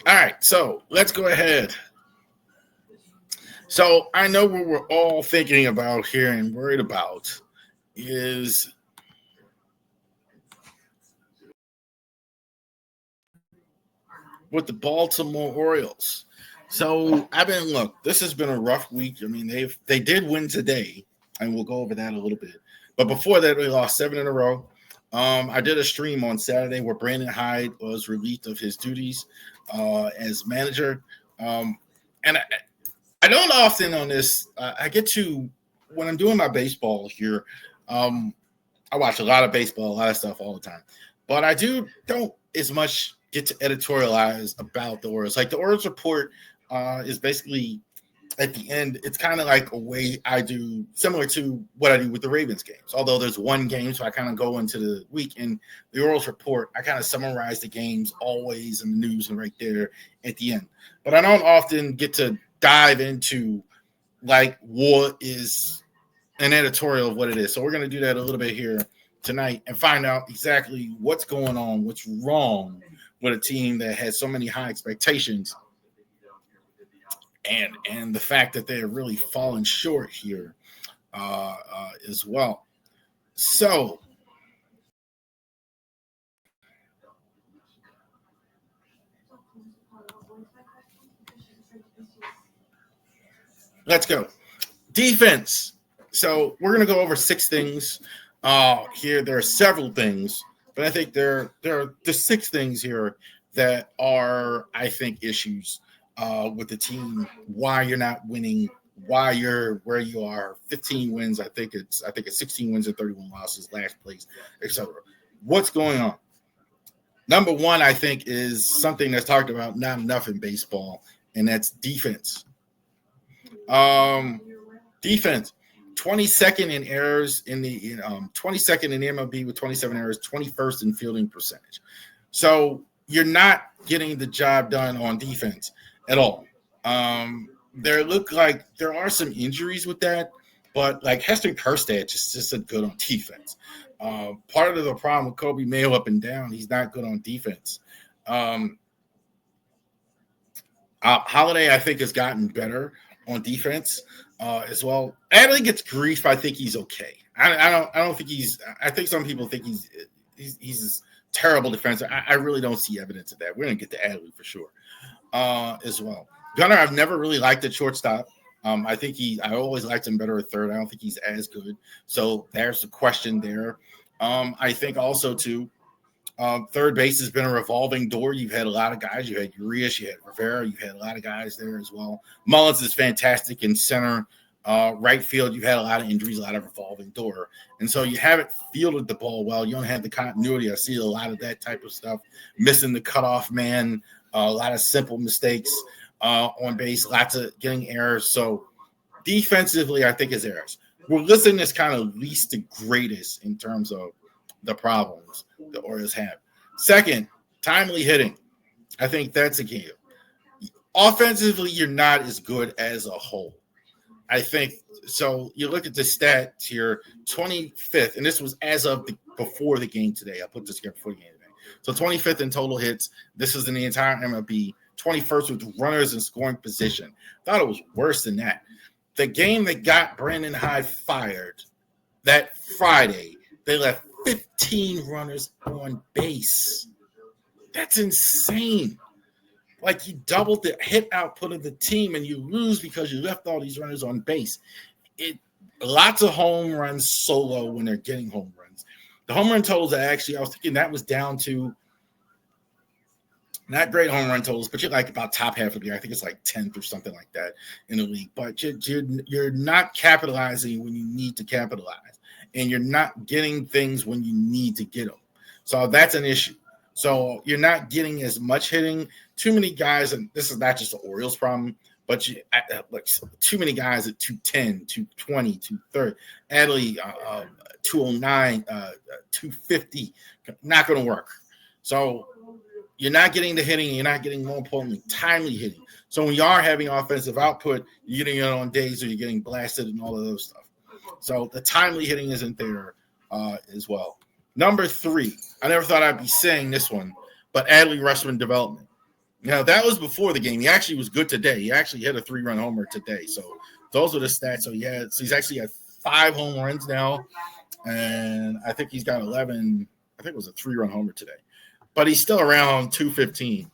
All right, so let's go ahead. So I know what we're all thinking about here and worried about is with the Baltimore Orioles. So this has been a rough week. I mean, they did win today, and we'll go over that a little bit. But before that, they lost 7 in a row. I did a stream on Saturday where Brandon Hyde was relieved of his duties as manager. And I don't often on this. I get to when I'm doing my baseball here. I watch a lot of baseball, a lot of stuff all the time, but I don't as much get to editorialize about the Orioles. Like the Orioles Report is basically at the end. It's kind of like a way I do similar to what I do with the Ravens games. Although there's one game, so I kind of go into the week. And the Orioles Report, I kind of summarize the games always in the news and right there at the end. But I don't often get to dive into like what is an editorial of what it is. So we're going to do that a little bit here tonight and find out exactly what's going on, what's wrong with a team that has so many high expectations and the fact that they're really falling short here as well. So let's go. Defense. So we're going to go over 6 things here. There are several things, but I think there are the 6 things here that are, I think, issues with the team. Why you're not winning? Why you're where you are? 15 wins. I think it's 16 wins and 31 losses, last place, etc. What's going on? Number one, I think, is something that's talked about not enough in baseball, and that's defense. Defense. 22nd in errors in the 22nd in the MLB with 27 errors, 21st in fielding percentage. So you're not getting the job done on defense at all. There look like there are some injuries with that, but like Heston Kjerstad just isn't good on defense. Part of the problem with Kobe Mayo up and down, he's not good on defense. Holiday, I think, has gotten better on defense as well. Adley gets grief. I think he's okay. I don't think he's. I think some people think he's a terrible defensive. I really don't see evidence of that. We're gonna get to Adley for sure as well. Gunnar, I've never really liked at shortstop. I always liked him better at third. I don't think he's as good. So there's a question there. I think also too. Third base has been a revolving door. You've had a lot of guys. You had Urias, you had Rivera. You've had a lot of guys there as well. Mullins is fantastic in center. Right field, you've had a lot of injuries, a lot of revolving door. And so you haven't fielded the ball well. You don't have the continuity. I see a lot of that type of stuff. Missing the cutoff man, a lot of simple mistakes on base, lots of getting errors. So defensively, I think is errors. We're listing this kind of least to greatest in terms of the problems the Orioles have. Second, timely hitting. I think that's a key. Offensively, you're not as good as a whole. I think so. You look at the stats here, 25th, and this was as of before the game today. I put this here before the game today. So 25th in total hits. This is in the entire MLB. 21st with runners in scoring position. Thought it was worse than that. The game that got Brandon Hyde fired that Friday, they left 15 runners on base. That's insane. Like you doubled the hit output of the team and you lose because you left all these runners on base. Lots of home runs solo when they're getting home runs. The home run totals I was thinking that was down to not great home run totals, but you're like about top half of the year. I think it's like 10th or something like that in the league. But you're not capitalizing when you need to capitalize. And you're not getting things when you need to get them. So that's an issue. So you're not getting as much hitting. Too many guys, and this is not just the Orioles problem, but too many guys at 210, 220, 230. Adley, 209, 250, not going to work. So you're not getting the hitting, and you're not getting, more importantly, timely hitting. So when you are having offensive output, you're getting it on days or you're getting blasted and all of those stuff. So the timely hitting isn't there as well. Number 3, I never thought I'd be saying this one, but Adley Rutschman development. Now, that was before the game. He actually was good today. He actually hit a 3-run homer today. So those are the stats. So he's actually got 5 home runs now, and I think he's got 11. I think it was a 3-run homer today, but he's still around 215.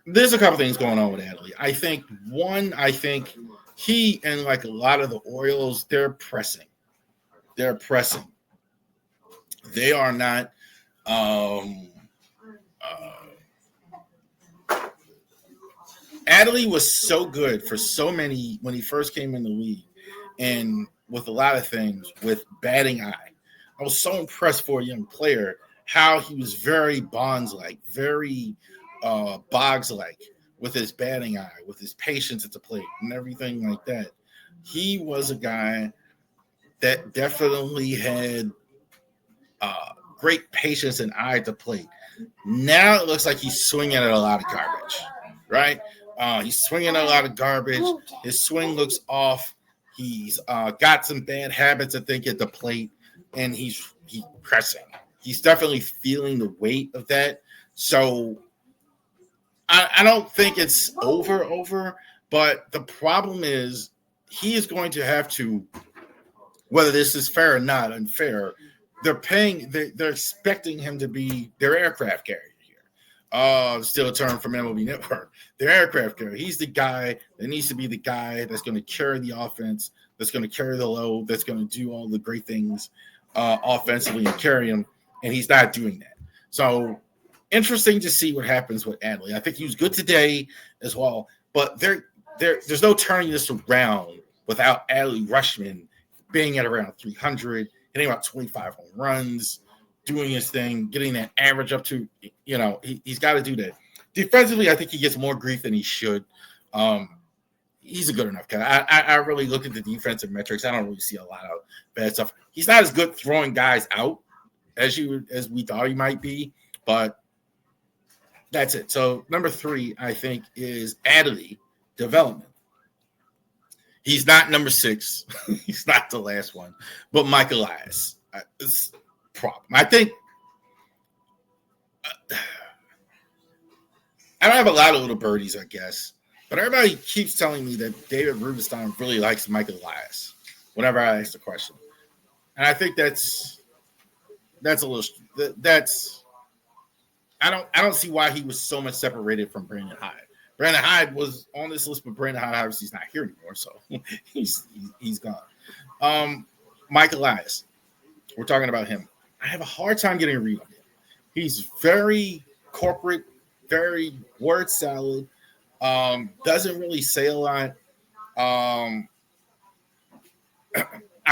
There's a couple things going on with Adley. I think he and like a lot of the Orioles, they're pressing. They're pressing. They are not. Adley was so good for so many when he first came in the league, and with a lot of things, with batting eye. I was so impressed for a young player how he was very Bonds-like, very Boggs-like with his batting eye, with his patience at the plate, and everything like that. He was a guy that definitely had great patience and eye at the plate. Now it looks like he's swinging at a lot of garbage, right? He's swinging at a lot of garbage. His swing looks off. He's got some bad habits, I think, at the plate, and he's pressing. He's definitely feeling the weight of that. So I don't think it's over, but the problem is he is going to have to, whether this is fair or not unfair, they're expecting him to be their aircraft carrier here. Still a term from MLB Network. Their aircraft carrier. He's the guy that needs to be the guy that's going to carry the offense, that's going to carry the load, that's going to do all the great things offensively and carry him, and he's not doing that. So interesting to see what happens with Adley. I think he was good today as well, but there's no turning this around without Adley Rutschman being at around 300, hitting about 25 home runs, doing his thing, getting that average up to, he's got to do that. Defensively, I think he gets more grief than he should. He's a good enough guy. I really look at the defensive metrics. I don't really see a lot of bad stuff. He's not as good throwing guys out as we thought he might be, but that's it. So number 3, I think, is Adley development. He's not number 6. He's not the last one, but Mike Elias. It's a problem. I think I don't have a lot of little birdies, I guess, but everybody keeps telling me that David Rubenstein really likes Mike Elias whenever I ask the question. And I think that's a little I don't see why he was so much separated from Brandon Hyde. Brandon Hyde was on this list, but Brandon Hyde obviously is not here anymore, so he's gone. Mike Elias, we're talking about him. I have a hard time getting a read on him. He's very corporate, very word salad, doesn't really say a lot. I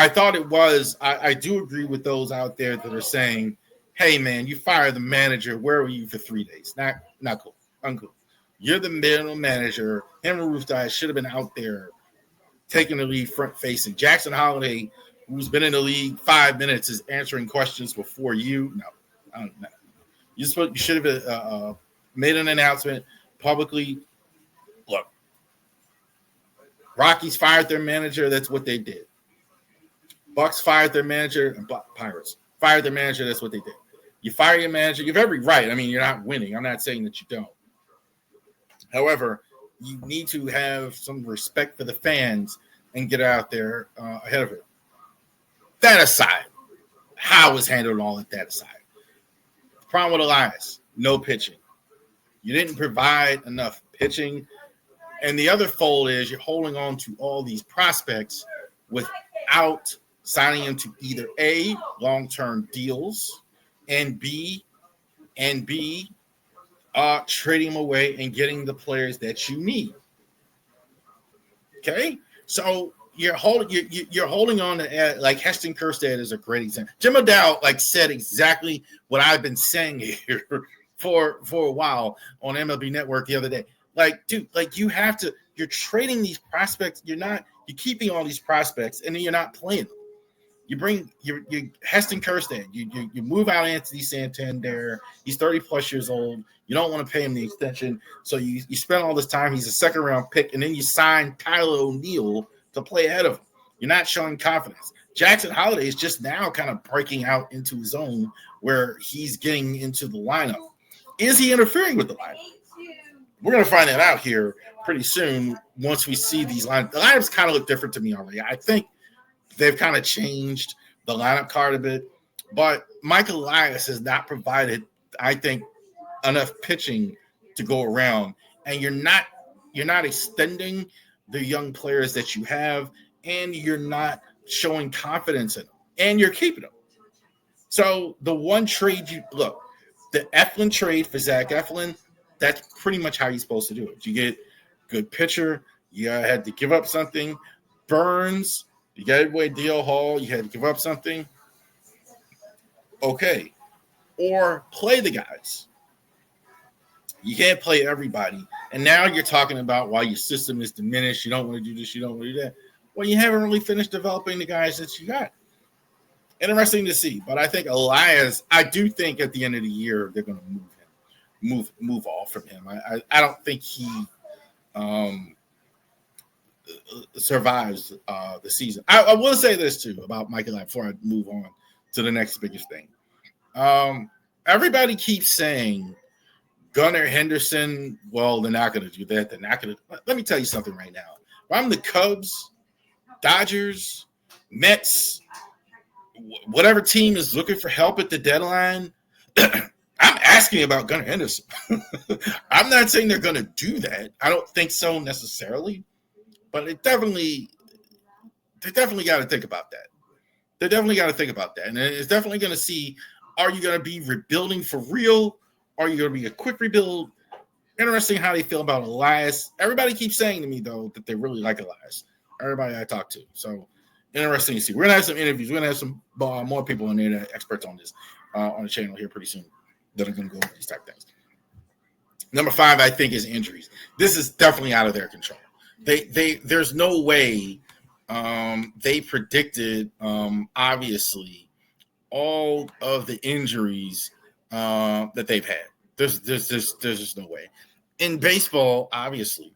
thought it was – I do agree with those out there that are saying, hey, man, you fired the manager. Where were you for 3 days? Not cool. Uncool. You're the middle manager. Him and Roof should have been out there taking the lead front facing. Jackson Holiday, who's been in the league 5 minutes, is answering questions before you. No. You should have made an announcement publicly. Look, Rockies fired their manager. That's what they did. Bucks fired their manager, and Pirates fired their manager. That's what they did. You fire your manager. You have every right. I mean, you're not winning. I'm not saying that you don't. However, you need to have some respect for the fans and get out there ahead of it. That aside, how was handled all of that aside? The problem with Elias, no pitching. You didn't provide enough pitching. And the other fold is you're holding on to all these prospects without signing them to either A, long-term deals, and B, trading them away and getting the players that you need. Okay, so you're holding on to like Heston Kjerstad is a great example. Jim O'Dowd said exactly what I've been saying here for a while on MLB Network the other day. Dude, you're trading these prospects. You're keeping all these prospects and then you're not playing them. You bring your Heston Kjerstad. You move out Anthony Santander. He's 30 plus years old. You don't want to pay him the extension, so you spend all this time. He's a second round pick, and then you sign Tyler O'Neill to play ahead of him. You're not showing confidence. Jackson Holiday is just now kind of breaking out into his own, where he's getting into the lineup. Is he interfering with the lineup? We're going to find that out here pretty soon once we see these lineups. The lineups kind of look different to me already. I think they've kind of changed the lineup card a bit, but Mike Elias has not provided, I think, enough pitching to go around, and you're not extending the young players that you have, and you're not showing confidence in them, and you're keeping them. So the one trade the Eflin trade for Zach Eflin, that's pretty much how you're supposed to do it. You get good pitcher, you had to give up something. Burns, you got away DL Hall, you had to give up something. Okay. Or play the guys. You can't play everybody. And now you're talking about why your system is diminished. You don't want to do this, you don't want to do that. Well, you haven't really finished developing the guys that you got. Interesting to see. But I think Elias, I do think at the end of the year they're going to move off from him. I don't think he survives the season. I will say this too about Mike Elias before I move on to the next biggest thing. Everybody keeps saying Gunnar Henderson, well, they're not going to do that. They're not going to. Let me tell you something right now. If I'm the Cubs, Dodgers, Mets, whatever team is looking for help at the deadline, I'm asking about Gunnar Henderson. I'm not saying they're going to do that. I don't think so necessarily, but they definitely got to think about that. They definitely got to think about that. And it's definitely going to see, are you going to be rebuilding for real? Are you going to be a quick rebuild? Interesting how they feel about Elias. Everybody keeps saying to me, though, that they really like Elias. Everybody I talk to. So interesting to see. We're going to have some interviews. We're going to have some more people on there that are experts on this on the channel here pretty soon that are going to go over these type of things. Number 5, I think, is injuries. This is definitely out of their control. There's no way they predicted, obviously, all of the injuries that they've had. There's just no way. In baseball, obviously,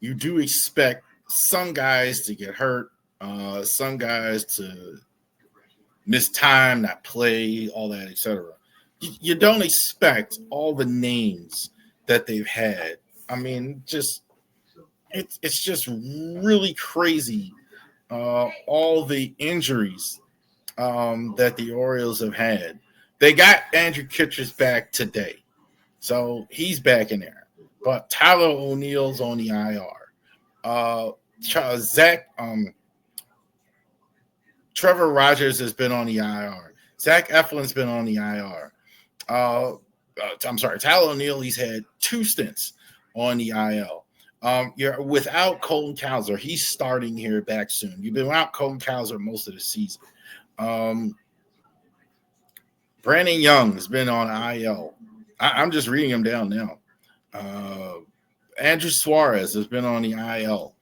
you do expect some guys to get hurt, some guys to miss time, not play, all that, etc. You don't expect all the names that they've had. I mean, it's just really crazy. All the injuries that the Orioles have had. They got Andrew Kittredge back today, so he's back in there. But Tyler O'Neill's on the IR. Trevor Rogers has been on the IR. Zach Eflin's been on the IR. Tyler O'Neill, he's had 2 stints on the IL. You're without Colton Cowser. He's starting here back soon. You've been without Colton Cowser most of the season. Brandon Young has been on IL. I'm just reading him down now. Andrew Suarez has been on the IL.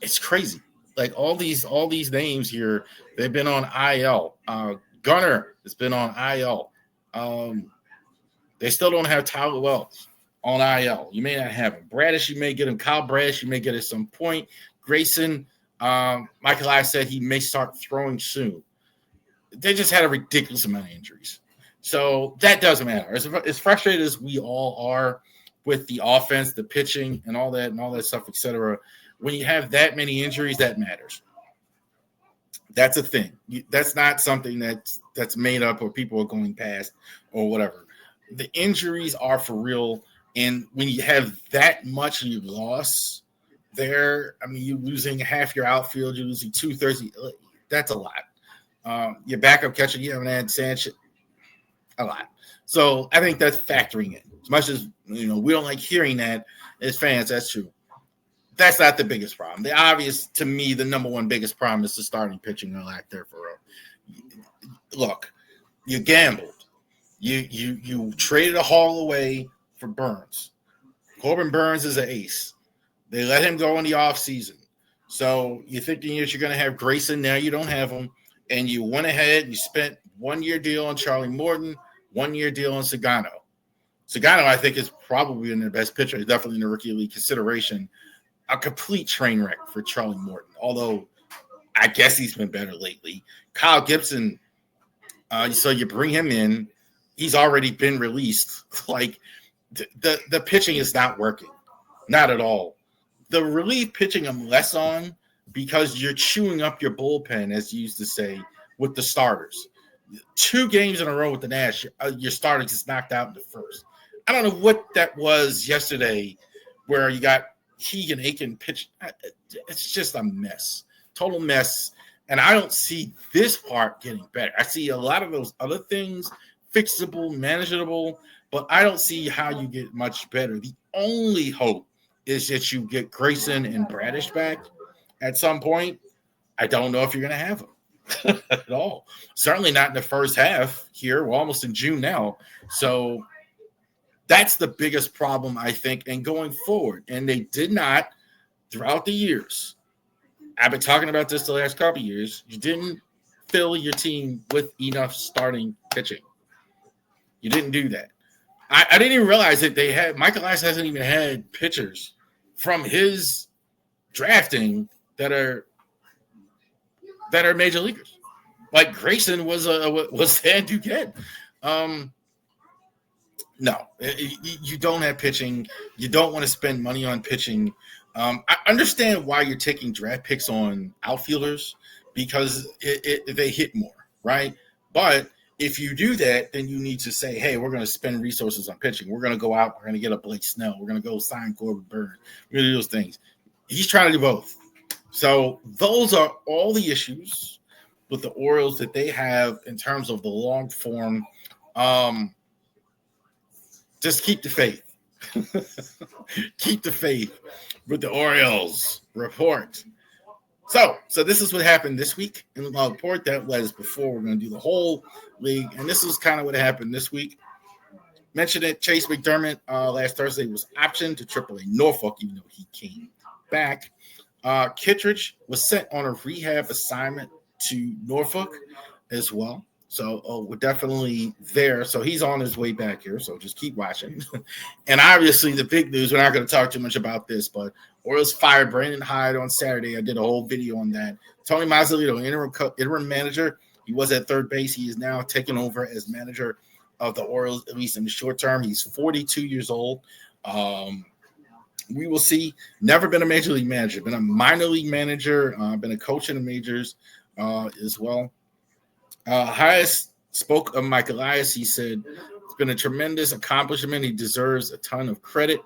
It's crazy. Like all these names here, they've been on IL. Gunnar has been on IL. They still don't have Tyler Wells on IL. You may not have him. Bradish, you may get him. Kyle Bradish, you may get at some point. Grayson, Michael Elias said he may start throwing soon. They just had a ridiculous amount of injuries. So that doesn't matter. As frustrated as we all are with the offense, the pitching, and all that stuff, etc., when you have that many injuries, that matters. That's a thing. That's not something that's made up or people are going past or whatever. The injuries are for real. And when you have that much loss there, I mean, you're losing half your outfield, you're losing 2/3. That's a lot. Your backup catcher, you haven't had Sanchez, a lot. So I think that's factoring in. As much as we don't like hearing that as fans, that's true. That's not the biggest problem. The obvious, to me, the number one biggest problem is the starting pitching or lack thereof. Look, you gambled. You traded a Hall away for Burns. Corbin Burns is an ace. They let him go in the offseason. So you're thinking you're going to have Grayson. Now you don't have him. And you went ahead, you spent 1-year deal on Charlie Morton, 1-year deal on Sagano. Sagano, I think, is probably in the best pitcher. He's definitely in the rookie league consideration. A complete train wreck for Charlie Morton, although I guess he's been better lately. Kyle Gibson, so you bring him in. he's already been released. Like the pitching is not working, not at all. The relief pitching I'm less on because you're chewing up your bullpen, as you used to say, with the starters. 2 games in a row with the Nash, your starter just knocked out in the first. I don't know what that was yesterday, where you got Keegan Aiken pitch. It's just a mess, total mess. And I don't see this part getting better. I see a lot of those other things fixable, manageable, but I don't see how you get much better. The only hope is that you get Grayson and Bradish back at some point. I don't know if you're going to have them at all. Certainly not in the first half here. We're almost in June now. So that's the biggest problem, I think, and going forward. And they did not, throughout the years, I've been talking about this the last couple of years, you didn't fill your team with enough starting pitching. You didn't do that. I didn't even realize that they had – Michael Elias hasn't even had pitchers from his drafting that are major leaguers. Like Grayson was Stan Duquette. No, you don't have pitching. You don't want to spend money on pitching. I understand why you're taking draft picks on outfielders because they hit more, right? But if you do that, then you need to say, hey, we're going to spend resources on pitching. We're going to go out. We're going to get a Blake Snell. We're going to go sign Corbin Burns. We're going to do those things. He's trying to do both. So those are all the issues with the Orioles that they have in terms of the long form. Just keep the faith. Keep the faith with the Orioles Report. So this is what happened this week in the report. That was before. We're going to do the whole league. And this is kind of what happened this week. Mentioned it, Chase McDermott last Thursday was optioned to AAA Norfolk, even though he came back. Kittredge was sent on a rehab assignment to Norfolk as well. So we're definitely there. So he's on his way back here. So just keep watching. And obviously the big news, we're not going to talk too much about this, but Orioles fired Brandon Hyde on Saturday. I did a whole video on that. Tony Mazzolito, interim manager. He was at third base. He is now taking over as manager of the Orioles, at least in the short term. He's 42 years old. We will see. Never been a major league manager. Been a minor league manager. Been a coach in the majors as well. Hayes spoke of Mike Elias. He said it's been a tremendous accomplishment. He deserves a ton of credit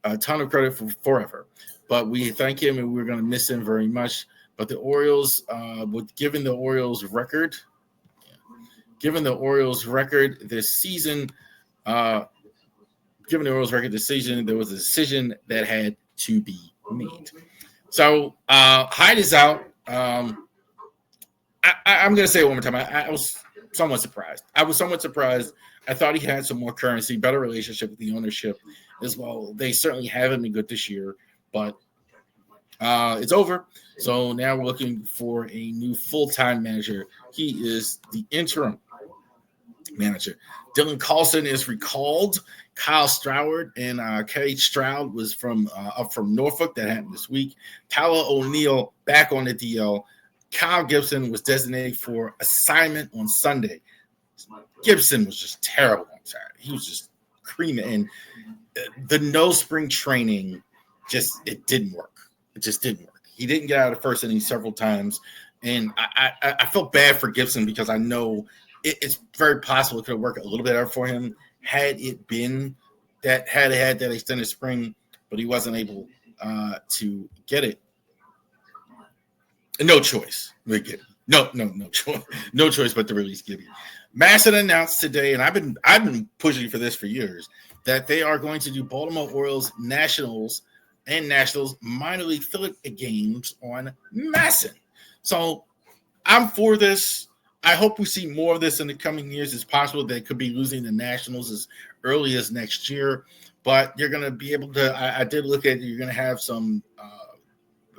for forever. But we thank him, and we're going to miss him very much. But the Orioles, given the Orioles record this season, there was a decision that had to be made. So Hyde is out. I'm going to say it one more time. I was somewhat surprised. I thought he had some more currency, better relationship with the ownership as well. They certainly haven't been good this year, but it's over. So now we're looking for a new full-time manager. He is the interim manager. Dylan Carlson is recalled. Kyle Stroud and Cade Stroud was up from Norfolk. That happened this week. Tyler O'Neill back on the DL. Kyle Gibson was designated for assignment on Sunday. Gibson was just terrible on Saturday. He was just creaming. And the no spring training, it didn't work. It just didn't work. He didn't get out of the first inning several times. And I felt bad for Gibson because I know it's very possible it could have worked a little bit better for him had it been that had that extended spring, but he wasn't able to get it. No choice. We get it. No choice. No choice but to release Gibby. Masson announced today, and I've been pushing for this for years, that they are going to do Baltimore Orioles Nationals minor league affiliate games on Masson. So I'm for this. I hope we see more of this in the coming years. It's possible they could be losing the Nationals as early as next year, but you're going to be able to. I did look at. You're going to have some.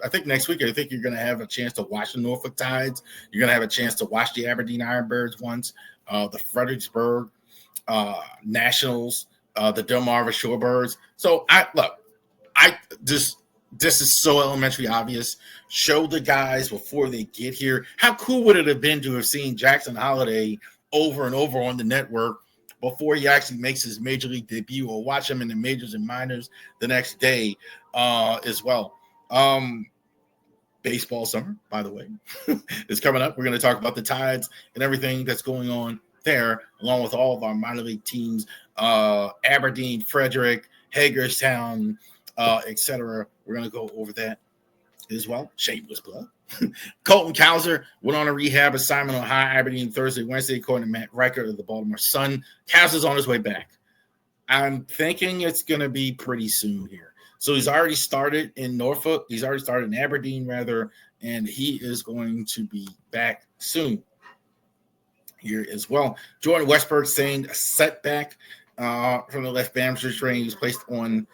I think next week, you're going to have a chance to watch the Norfolk Tides. You're going to have a chance to watch the Aberdeen Ironbirds once, the Fredericksburg Nationals, the Delmarva Shorebirds. So this is so elementary obvious. Show the guys before they get here. How cool would it have been to have seen Jackson Holiday over and over on the network before he actually makes his major league debut, or watch him in the majors and minors the next day as well. Baseball summer, by the way, is coming up. We're going to talk about the Tides and everything that's going on there, along with all of our minor league teams, Aberdeen, Frederick, Hagerstown, etc. We're going to go over that as well. Shameless plug. Colton Cowser went on a rehab assignment on High Aberdeen Thursday, Wednesday, according to Matt Reichert of the Baltimore Sun. Cowser's on his way back. I'm thinking it's going to be pretty soon here. So he's already started in Norfolk. He's already started in Aberdeen, rather, and he is going to be back soon here as well. Jordan Westberg saying a setback from the left hamstring strain. He was placed on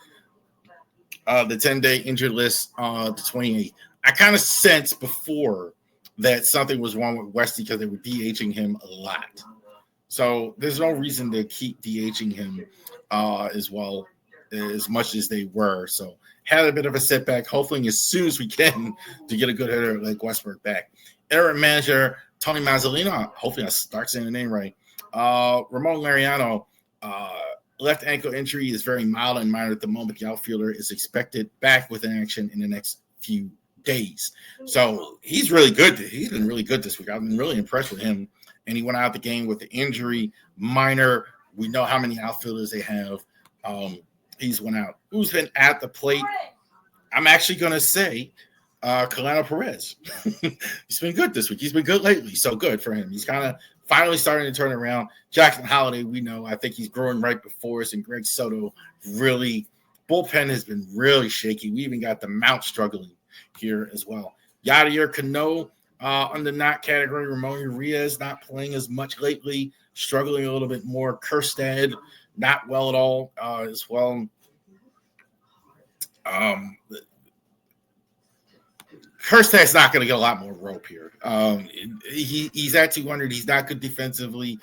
the 10-day injured list, the 28th. I kind of sensed before that something was wrong with Westy because they were DHing him a lot. So there's no reason to keep DHing him as well, as much as they were. So had a bit of a setback. Hopefully as soon as we can to get a good hitter like Westberg back. Interim manager Tony Mazzolino, hopefully I start saying the name right. Ramon Laureano, left ankle injury is very mild and minor at the moment. The outfielder is expected back with action in the next few days. So he's really good. He's been really good this week. I've been really impressed with him. And he went out the game with the injury, minor. We know how many outfielders they have. He's went out. Who's been at the plate? I'm actually going to say Colano Perez. He's been good this week. He's been good lately. So good for him. He's kind of finally starting to turn around. Jackson Holiday, we know. I think he's growing right before us. And Greg Soto, really, bullpen has been really shaky. We even got the Mount struggling here as well. Yadier Cano, under not category. Ramon Urias not playing as much lately, struggling a little bit more. Kerstad, not well at all as well. Kerstad's not going to get a lot more rope here. He's at 200. He's not good defensively.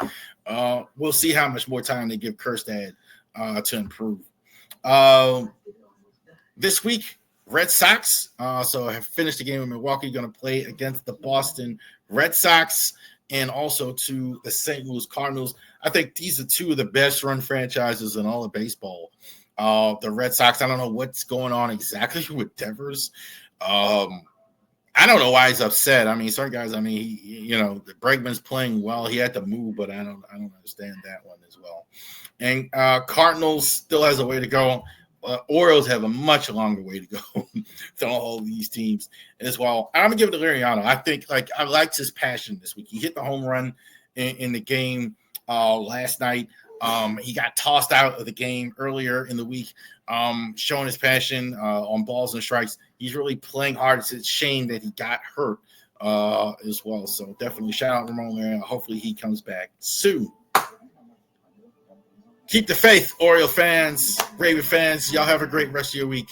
We'll see how much more time they give Kerstad to improve. This week, Red Sox. So have finished the game in Milwaukee, going to play against the Boston Red Sox and also to the St. Louis Cardinals. I think these are two of the best run franchises in all of baseball. The Red Sox, I don't know what's going on exactly with Devers. I don't know why he's upset. I mean, certain guys, the Bregman's playing well. He had to move, but I don't understand that one as well. And Cardinals still has a way to go. Orioles have a much longer way to go than all these teams as well. I'm going to give it to Liriano. I think, I liked his passion this week. He hit the home run in the game last night. He got tossed out of the game earlier in the week, showing his passion on balls and strikes. He's really playing hard. It's a shame that he got hurt as well. So definitely shout out Ramon Liriano. Hopefully he comes back soon. Keep the faith, Oriole fans, Raven fans. Y'all have a great rest of your week.